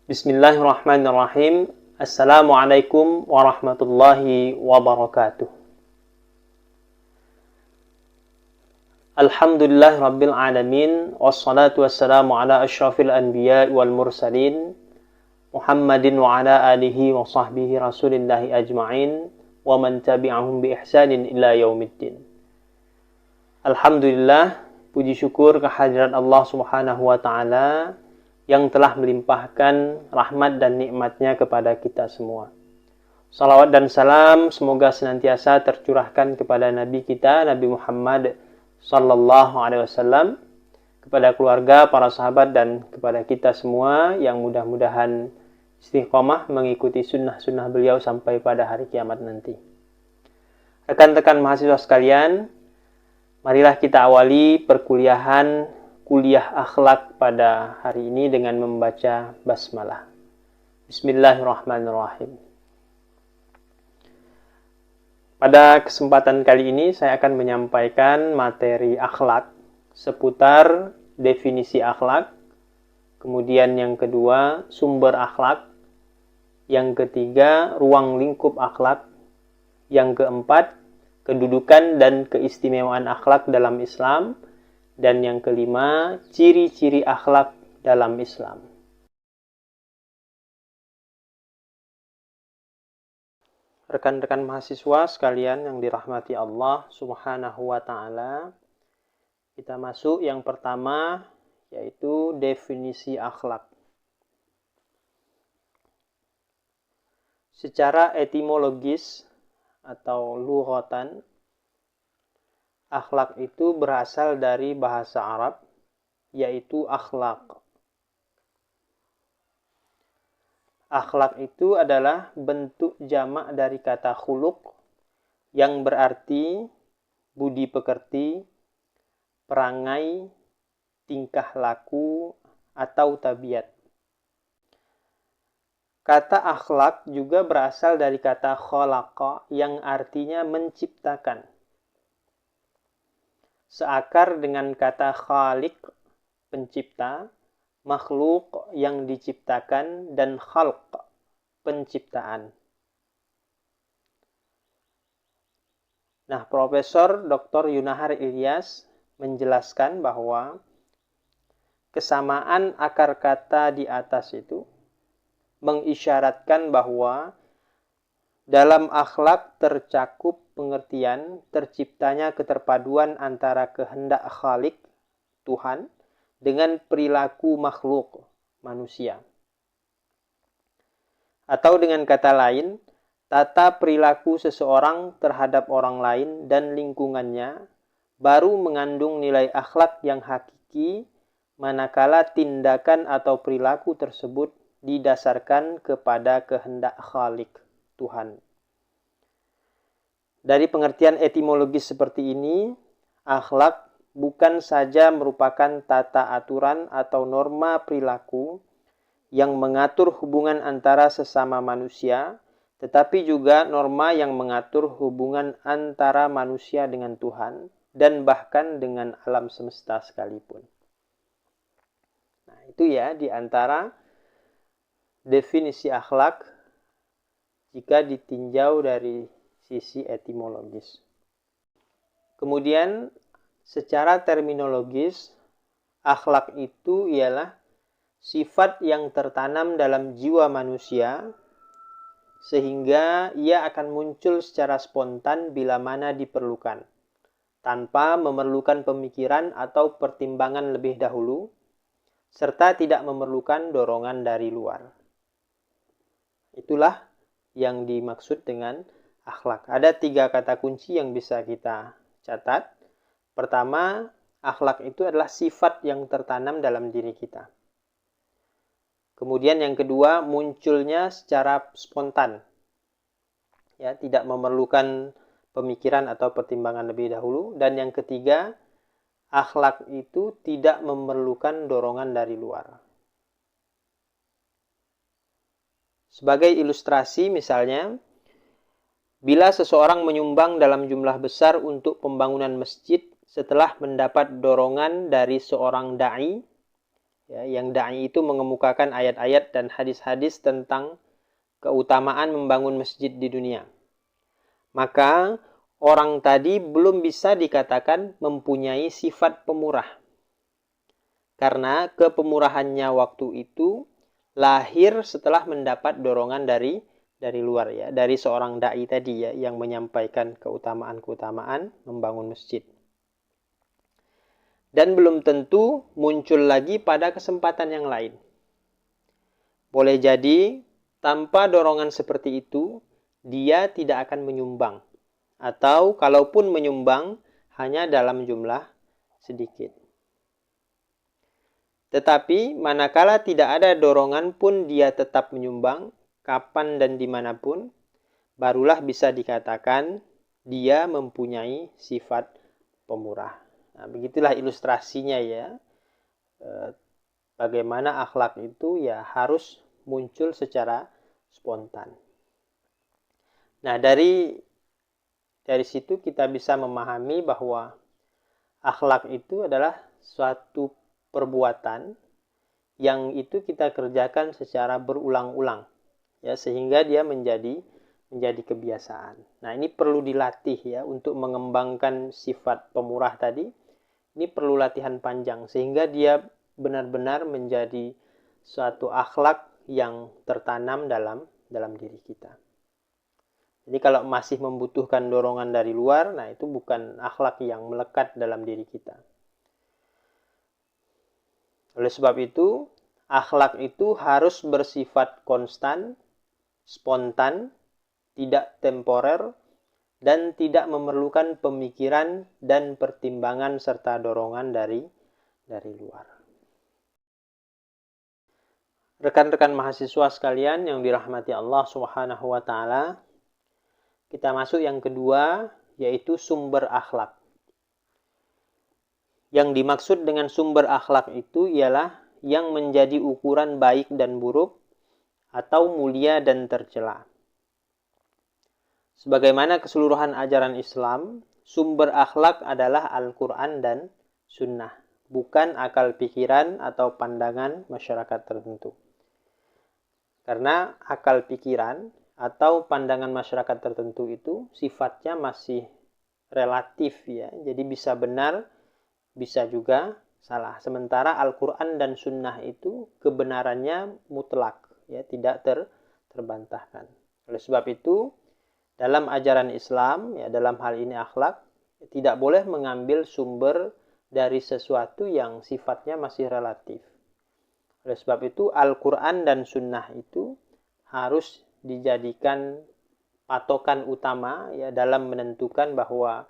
Bismillahirrahmanirrahim. Assalamualaikum warahmatullahi wabarakatuh. Alhamdulillah Rabbil Alamin. Wassalatu wassalamu ala ashrafil anbiya wal mursalin Muhammadin wa ala alihi wa sahbihi rasulillahi ajma'in wa man tabi'ahum bi ihsanin ila yaumiddin. Alhamdulillah, puji syukur kehadirat Allah Subhanahu wa ta'ala yang telah melimpahkan rahmat dan nikmatnya kepada kita semua. Salawat dan salam semoga senantiasa tercurahkan kepada Nabi kita, Nabi Muhammad sallallahu alaihi wasallam, kepada keluarga, para sahabat, dan kepada kita semua yang mudah-mudahan istiqomah mengikuti sunnah-sunnah beliau sampai pada hari kiamat nanti. Rekan-rekan mahasiswa sekalian, marilah kita awali perkuliahan kuliah akhlak pada hari ini dengan membaca basmalah. Bismillahirrahmanirrahim. Pada kesempatan kali ini saya akan menyampaikan materi akhlak seputar definisi akhlak, kemudian yang kedua sumber akhlak, yang ketiga ruang lingkup akhlak, yang keempat kedudukan dan keistimewaan akhlak dalam Islam, dan yang kelima, ciri-ciri akhlak dalam Islam. Rekan-rekan mahasiswa sekalian yang dirahmati Allah Subhanahu wa ta'ala, kita masuk yang pertama, yaitu definisi akhlak. Secara etimologis atau lughatan, akhlak itu berasal dari bahasa Arab, yaitu akhlak. Akhlak itu adalah bentuk jamak dari kata khuluq, yang berarti budi pekerti, perangai, tingkah laku, atau tabiat. Kata akhlak juga berasal dari kata khalaqa, yang artinya menciptakan. Seakar dengan kata khaliq, pencipta, makhluk yang diciptakan, dan khalq, penciptaan. Nah, Profesor Dr. Yunahar Ilyas menjelaskan bahwa kesamaan akar kata di atas itu mengisyaratkan bahwa dalam akhlak tercakup pengertian terciptanya keterpaduan antara kehendak Khalik, Tuhan, dengan perilaku makhluk, manusia. Atau dengan kata lain, tata perilaku seseorang terhadap orang lain dan lingkungannya baru mengandung nilai akhlak yang hakiki, manakala tindakan atau perilaku tersebut didasarkan kepada kehendak Khalik, Tuhan. Dari pengertian etimologis seperti ini, akhlak bukan saja merupakan tata aturan atau norma perilaku yang mengatur hubungan antara sesama manusia, tetapi juga norma yang mengatur hubungan antara manusia dengan Tuhan dan bahkan dengan alam semesta sekalipun. Nah, itu ya di antara definisi akhlak jika ditinjau dari sisi etimologis. Kemudian secara terminologis, akhlak itu ialah sifat yang tertanam dalam jiwa manusia sehingga ia akan muncul secara spontan bila mana diperlukan, tanpa memerlukan pemikiran atau pertimbangan lebih dahulu, serta tidak memerlukan dorongan dari luar. Itulah yang dimaksud dengan akhlak. Ada 3 kata kunci yang bisa kita catat. Pertama, akhlak itu adalah sifat yang tertanam dalam diri kita. Kemudian yang kedua, munculnya secara spontan. Ya, tidak memerlukan pemikiran atau pertimbangan lebih dahulu. Dan yang ketiga, akhlak itu tidak memerlukan dorongan dari luar. Sebagai ilustrasi misalnya, bila seseorang menyumbang dalam jumlah besar untuk pembangunan masjid setelah mendapat dorongan dari seorang da'i, Ya, yang da'i itu mengemukakan ayat-ayat dan hadis-hadis tentang keutamaan membangun masjid di dunia. Maka orang tadi belum bisa dikatakan mempunyai sifat pemurah. Karena kepemurahannya waktu itu lahir setelah mendapat dorongan dari luar ya, dari seorang dai tadi ya yang menyampaikan keutamaan-keutamaan membangun masjid. Dan belum tentu muncul lagi pada kesempatan yang lain. Boleh jadi tanpa dorongan seperti itu dia tidak akan menyumbang, atau kalaupun menyumbang hanya dalam jumlah sedikit. Tetapi manakala tidak ada dorongan pun dia tetap menyumbang, kapan dan dimanapun, barulah bisa dikatakan dia mempunyai sifat pemurah. Nah, begitulah ilustrasinya ya. Bagaimana akhlak itu ya harus muncul secara spontan. Nah, dari situ kita bisa memahami bahwa akhlak itu adalah suatu perbuatan yang itu kita kerjakan secara berulang-ulang ya, sehingga dia menjadi kebiasaan. Nah, ini perlu dilatih ya untuk mengembangkan sifat pemurah tadi. Ini perlu latihan panjang sehingga dia benar-benar menjadi suatu akhlak yang tertanam dalam diri kita. Jadi kalau masih membutuhkan dorongan dari luar, nah itu bukan akhlak yang melekat dalam diri kita. Oleh sebab itu, akhlak itu harus bersifat konstan, spontan, tidak temporer, dan tidak memerlukan pemikiran dan pertimbangan serta dorongan dari luar. Rekan-rekan mahasiswa sekalian yang dirahmati Allah Subhanahu wa taala, kita masuk yang kedua, yaitu sumber akhlak. Yang dimaksud dengan sumber akhlak itu ialah yang menjadi ukuran baik dan buruk atau mulia dan tercela. Sebagaimana keseluruhan ajaran Islam, sumber akhlak adalah Al-Quran dan Sunnah, bukan akal pikiran atau pandangan masyarakat tertentu. Karena akal pikiran atau pandangan masyarakat tertentu itu sifatnya masih relatif ya, jadi bisa benar, bisa juga salah. Sementara Al-Quran dan Sunnah itu kebenarannya mutlak, ya, tidak terbantahkan. Oleh sebab itu, dalam ajaran Islam, ya, dalam hal ini akhlak, tidak boleh mengambil sumber dari sesuatu yang sifatnya masih relatif. Oleh sebab itu, Al-Quran dan Sunnah itu harus dijadikan patokan utama ya dalam menentukan bahwa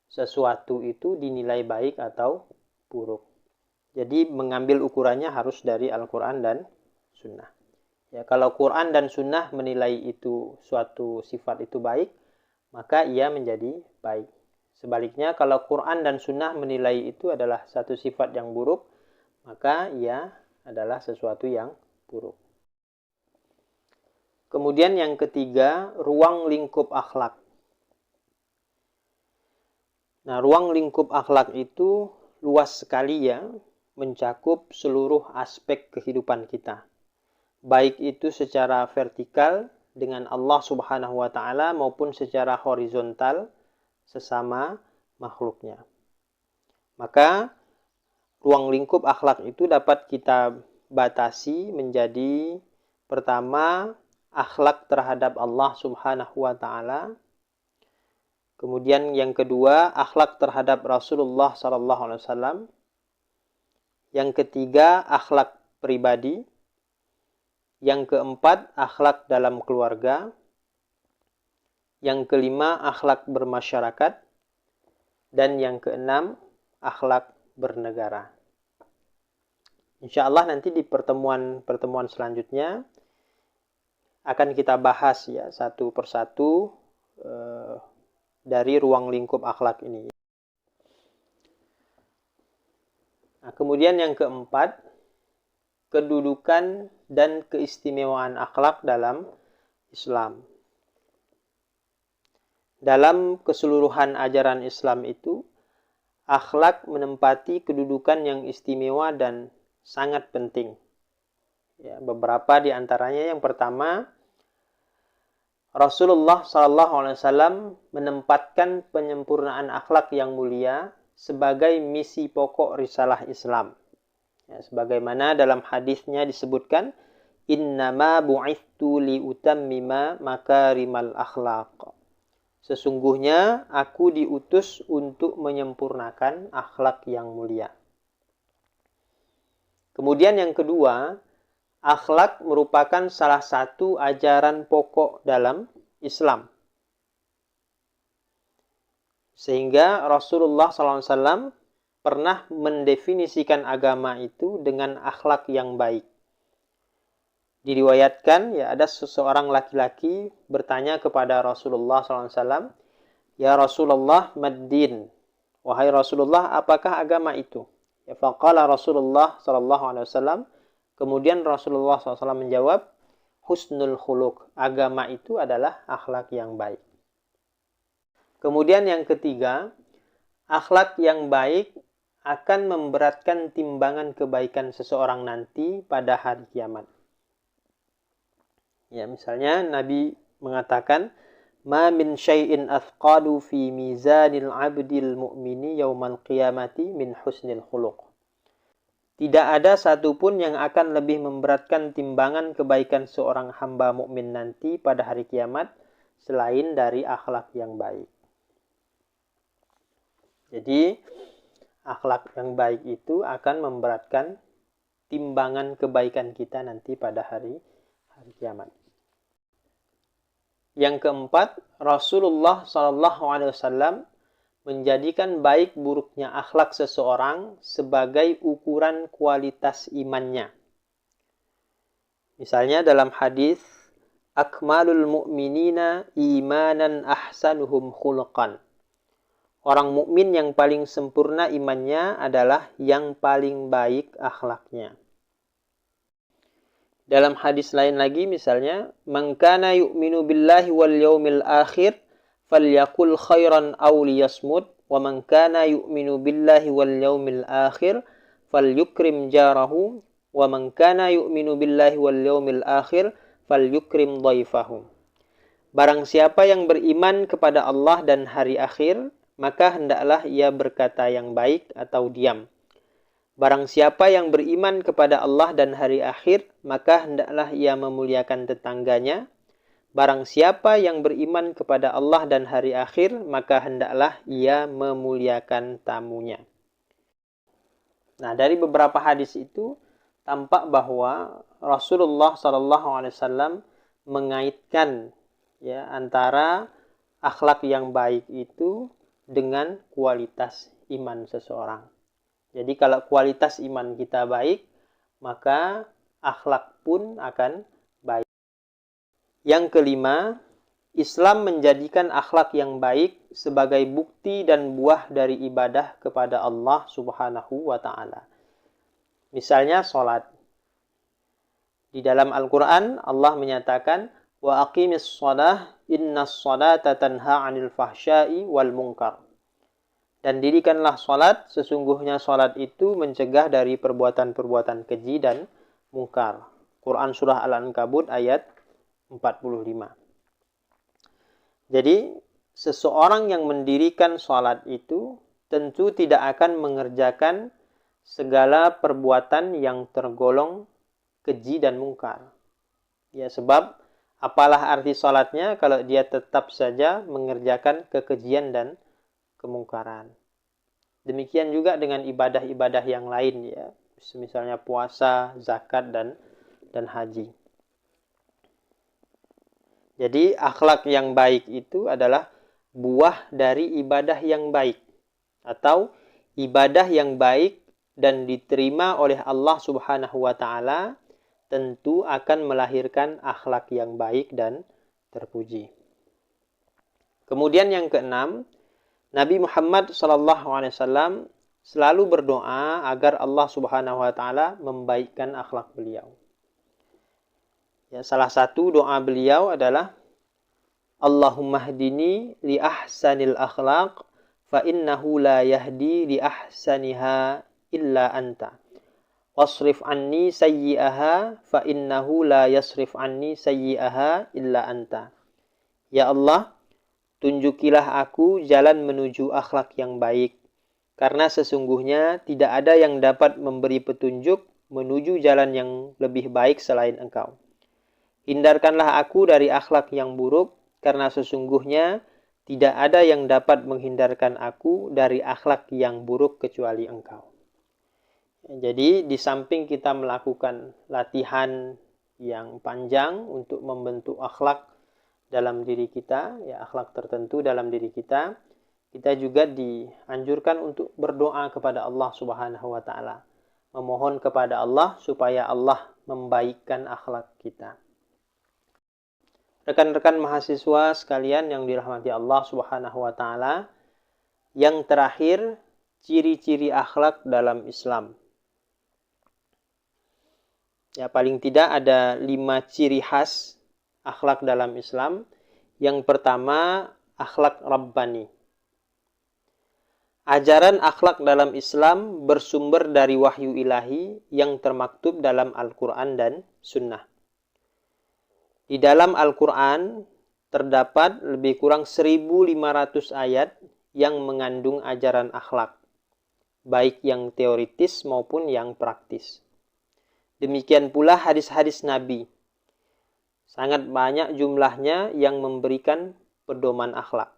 sesuatu itu dinilai baik atau buruk. Jadi mengambil ukurannya harus dari Al-Quran dan Sunnah. Ya, kalau Quran dan Sunnah menilai itu suatu sifat itu baik, maka ia menjadi baik. Sebaliknya, kalau Quran dan Sunnah menilai itu adalah satu sifat yang buruk, maka ia adalah sesuatu yang buruk. Kemudian yang ketiga, ruang lingkup akhlak. Nah, ruang lingkup akhlak itu luas sekali ya, mencakup seluruh aspek kehidupan kita. Baik itu secara vertikal dengan Allah Subhanahu wa taala maupun secara horizontal sesama makhluknya. Maka ruang lingkup akhlak itu dapat kita batasi menjadi pertama akhlak terhadap Allah Subhanahu wa taala. Kemudian yang kedua akhlak terhadap Rasulullah sallallahu alaihi wasallam. Yang ketiga akhlak pribadi. Yang keempat, akhlak dalam keluarga. Yang kelima, akhlak bermasyarakat. Dan yang keenam, akhlak bernegara. Insya Allah nanti di pertemuan selanjutnya akan kita bahas ya satu persatu dari ruang lingkup akhlak ini. Nah, kemudian yang keempat, kedudukan dan keistimewaan akhlak dalam Islam. Dalam keseluruhan ajaran Islam itu, akhlak menempati kedudukan yang istimewa dan sangat penting. Ya, beberapa di antaranya, yang pertama, Rasulullah SAW menempatkan penyempurnaan akhlak yang mulia sebagai misi pokok risalah Islam. Ya, sebagaimana dalam hadisnya disebutkan, innama bu'ithtu liutammima makarimal akhlaq. Sesungguhnya aku diutus untuk menyempurnakan akhlak yang mulia. Kemudian yang kedua, akhlak merupakan salah satu ajaran pokok dalam Islam. Sehingga Rasulullah SAW pernah mendefinisikan agama itu dengan akhlak yang baik. Diriwayatkan, ya, ada seseorang laki-laki bertanya kepada Rasulullah SAW, ya Rasulullah, mad-din? Wahai Rasulullah, apakah agama itu? Ya, faqala Rasulullah SAW, kemudian Rasulullah SAW menjawab, husnul khuluq. Agama itu adalah akhlak yang baik. Kemudian yang ketiga, akhlak yang baik akan memberatkan timbangan kebaikan seseorang nanti pada hari kiamat. Ya, misalnya Nabi mengatakan, ma min syai'in athqalu fi mizanil 'abdil mu'mini yaumal qiyamati min husnil khuluq. Tidak ada satupun yang akan lebih memberatkan timbangan kebaikan seorang hamba mukmin nanti pada hari kiamat selain dari akhlak yang baik. Jadi, akhlak yang baik itu akan memberatkan timbangan kebaikan kita nanti pada hari kiamat. Yang keempat, Rasulullah SAW menjadikan baik buruknya akhlak seseorang sebagai ukuran kualitas imannya. Misalnya dalam hadis, akmalul mu'minina imanan ahsanuhum khuluqan. Orang mukmin yang paling sempurna imannya adalah yang paling baik akhlaknya. Dalam hadis lain lagi, misalnya, man kana yu'minu billahi wal yaumil akhir falyaqul khairan aw liyasmut, wa man kana yu'minu billahi wal yaumil akhir falyukrim jarahu, wa man kana yu'minu billahi wal yaumil akhir falyukrim dhaifahu. Barang siapa yang beriman kepada Allah dan hari akhir, maka hendaklah ia berkata yang baik atau diam. Barang siapa yang beriman kepada Allah dan hari akhir, maka hendaklah ia memuliakan tetangganya. Barang siapa yang beriman kepada Allah dan hari akhir, maka hendaklah ia memuliakan tamunya. Nah, dari beberapa hadis itu tampak bahwa Rasulullah SAW mengaitkan, ya, antara akhlak yang baik itu dengan kualitas iman seseorang. Jadi kalau kualitas iman kita baik, maka akhlak pun akan baik. Yang kelima, Islam menjadikan akhlak yang baik sebagai bukti dan buah dari ibadah kepada Allah Subhanahu wa Ta'ala. Misalnya salat. Di dalam Al-Quran, Allah menyatakan, wa aqimis shalah innas salata tanha 'anil fahsya'i wal munkar. Dan dirikanlah salat, sesungguhnya salat itu mencegah dari perbuatan-perbuatan keji dan mungkar. Quran Surah Al-Ankabut ayat 45. Jadi, seseorang yang mendirikan salat itu tentu tidak akan mengerjakan segala perbuatan yang tergolong keji dan mungkar. Ya, sebab apalah arti salatnya kalau dia tetap saja mengerjakan kekejian dan kemungkaran. Demikian juga dengan ibadah-ibadah yang lain, ya, misalnya puasa, zakat dan haji. Jadi akhlak yang baik itu adalah buah dari ibadah yang baik, atau ibadah yang baik dan diterima oleh Allah Subhanahu wa Ta'ala tentu akan melahirkan akhlak yang baik dan terpuji. Kemudian yang keenam, Nabi Muhammad SAW selalu berdoa agar Allah Subhanahu wa Ta'ala membaikkan akhlak beliau. Ya, salah satu doa beliau adalah Allahumma hdini li ahsanil akhlaq fa innahu la yahdi li ahsaniha illa anta. wasrif anni sayyi'aha fa innahu la yasrif anni sayyi'aha illa anta. Ya Allah, tunjukilah aku jalan menuju akhlak yang baik, karena sesungguhnya tidak ada yang dapat memberi petunjuk menuju jalan yang lebih baik selain Engkau. Hindarkanlah aku dari akhlak yang buruk, karena sesungguhnya tidak ada yang dapat menghindarkan aku dari akhlak yang buruk kecuali Engkau. Jadi di samping kita melakukan latihan yang panjang untuk membentuk akhlak dalam diri kita, ya akhlak tertentu dalam diri kita, kita juga dianjurkan untuk berdoa kepada Allah Subhanahu wa taala, memohon kepada Allah supaya Allah membaikkan akhlak kita. Rekan-rekan mahasiswa sekalian yang dirahmati Allah Subhanahu wa taala, yang terakhir, ciri-ciri akhlak dalam Islam. Ya, paling tidak ada 5 ciri khas akhlak dalam Islam. Yang pertama, akhlak Rabbani. Ajaran akhlak dalam Islam bersumber dari wahyu ilahi yang termaktub dalam Al-Quran dan Sunnah. Di dalam Al-Quran terdapat lebih kurang 1.500 ayat yang mengandung ajaran akhlak, baik yang teoritis maupun yang praktis. Demikian pula hadis-hadis Nabi. Sangat banyak jumlahnya yang memberikan pedoman akhlak.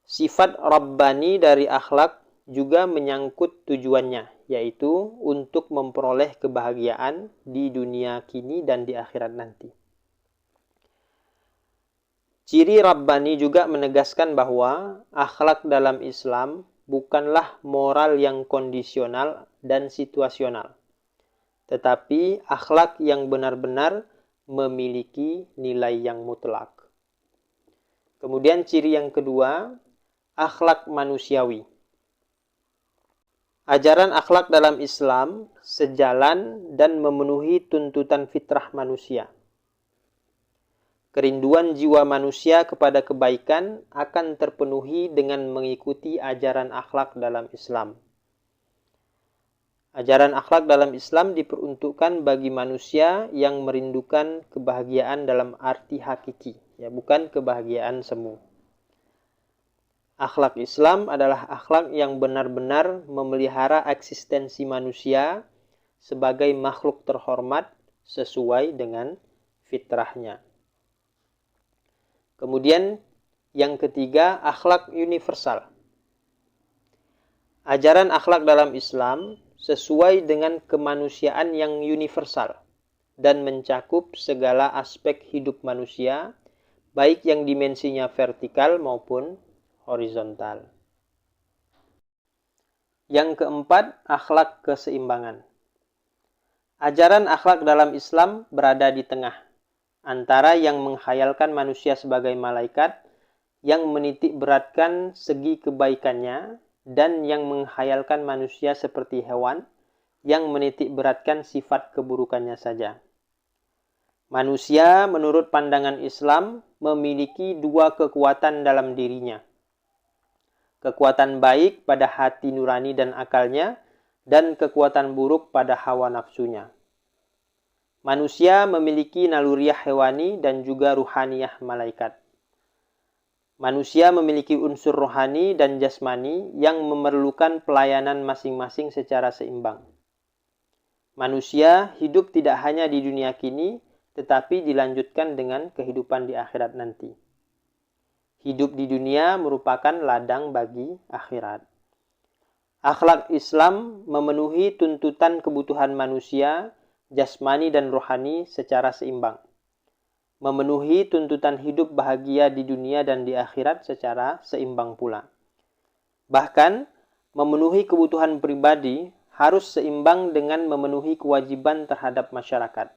Sifat Rabbani dari akhlak juga menyangkut tujuannya, yaitu untuk memperoleh kebahagiaan di dunia kini dan di akhirat nanti. Ciri Rabbani juga menegaskan bahwa akhlak dalam Islam bukanlah moral yang kondisional dan situasional, tetapi akhlak yang benar-benar memiliki nilai yang mutlak. Kemudian ciri yang kedua, akhlak manusiawi. Ajaran akhlak dalam Islam sejalan dan memenuhi tuntutan fitrah manusia. Kerinduan jiwa manusia kepada kebaikan akan terpenuhi dengan mengikuti ajaran akhlak dalam Islam. Ajaran akhlak dalam Islam diperuntukkan bagi manusia yang merindukan kebahagiaan dalam arti hakiki, ya, bukan kebahagiaan semu. Akhlak Islam adalah akhlak yang benar-benar memelihara eksistensi manusia sebagai makhluk terhormat sesuai dengan fitrahnya. Kemudian yang ketiga, akhlak universal. Ajaran akhlak dalam Islam sesuai dengan kemanusiaan yang universal dan mencakup segala aspek hidup manusia, baik yang dimensinya vertikal maupun horizontal. Yang keempat, akhlak keseimbangan. Ajaran akhlak dalam Islam berada di tengah, antara yang menghayalkan manusia sebagai malaikat, yang menitik beratkan segi kebaikannya, dan yang menghayalkan manusia seperti hewan, yang menitik beratkan sifat keburukannya saja. Manusia menurut pandangan Islam memiliki 2 kekuatan dalam dirinya. Kekuatan baik pada hati nurani dan akalnya, dan kekuatan buruk pada hawa nafsunya. Manusia memiliki naluriah hewani dan juga ruhaniyah malaikat. Manusia memiliki unsur rohani dan jasmani yang memerlukan pelayanan masing-masing secara seimbang. Manusia hidup tidak hanya di dunia kini, tetapi dilanjutkan dengan kehidupan di akhirat nanti. Hidup di dunia merupakan ladang bagi akhirat. Akhlak Islam memenuhi tuntutan kebutuhan manusia, jasmani dan rohani secara seimbang. Memenuhi tuntutan hidup bahagia di dunia dan di akhirat secara seimbang pula. Bahkan, memenuhi kebutuhan pribadi harus seimbang dengan memenuhi kewajiban terhadap masyarakat.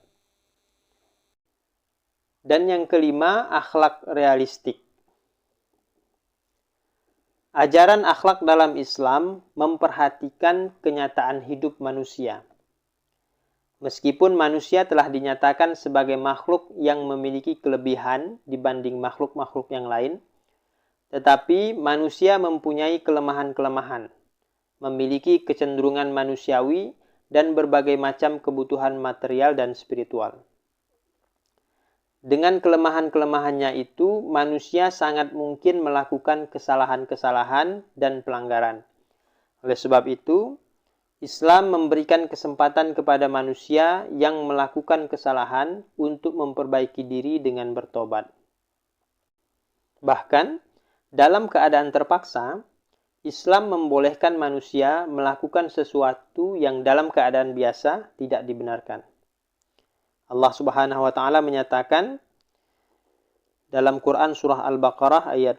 Dan yang kelima, akhlak realistik. Ajaran akhlak dalam Islam memperhatikan kenyataan hidup manusia. Meskipun manusia telah dinyatakan sebagai makhluk yang memiliki kelebihan dibanding makhluk-makhluk yang lain, tetapi manusia mempunyai kelemahan-kelemahan, memiliki kecenderungan manusiawi dan berbagai macam kebutuhan material dan spiritual. Dengan kelemahan-kelemahannya itu, manusia sangat mungkin melakukan kesalahan-kesalahan dan pelanggaran. Oleh sebab itu, Islam memberikan kesempatan kepada manusia yang melakukan kesalahan untuk memperbaiki diri dengan bertobat. Bahkan, dalam keadaan terpaksa, Islam membolehkan manusia melakukan sesuatu yang dalam keadaan biasa tidak dibenarkan. Allah Subhanahu wa taala menyatakan dalam Quran surah Al-Baqarah ayat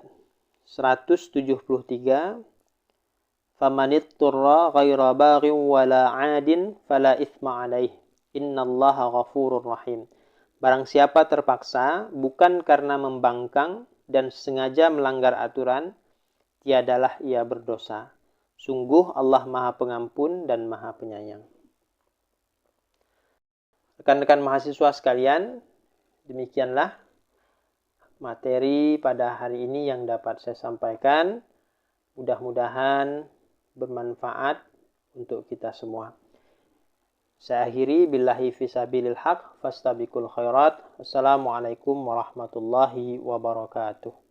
173, "Famanitturra ghaira baghin wala 'adin fala itsma 'alaih. Innallaha ghafurur rahim." Barang siapa terpaksa bukan karena membangkang dan sengaja melanggar aturan, tiadalah ia berdosa. Sungguh Allah Maha Pengampun dan Maha Penyayang. Rekan-rekan mahasiswa sekalian, demikianlah materi pada hari ini yang dapat saya sampaikan. Mudah-mudahan bermanfaat untuk kita semua. Saya akhiri billahi fisabilil haq fastabiqul khairat. Wassalamualaikum warahmatullahi wabarakatuh.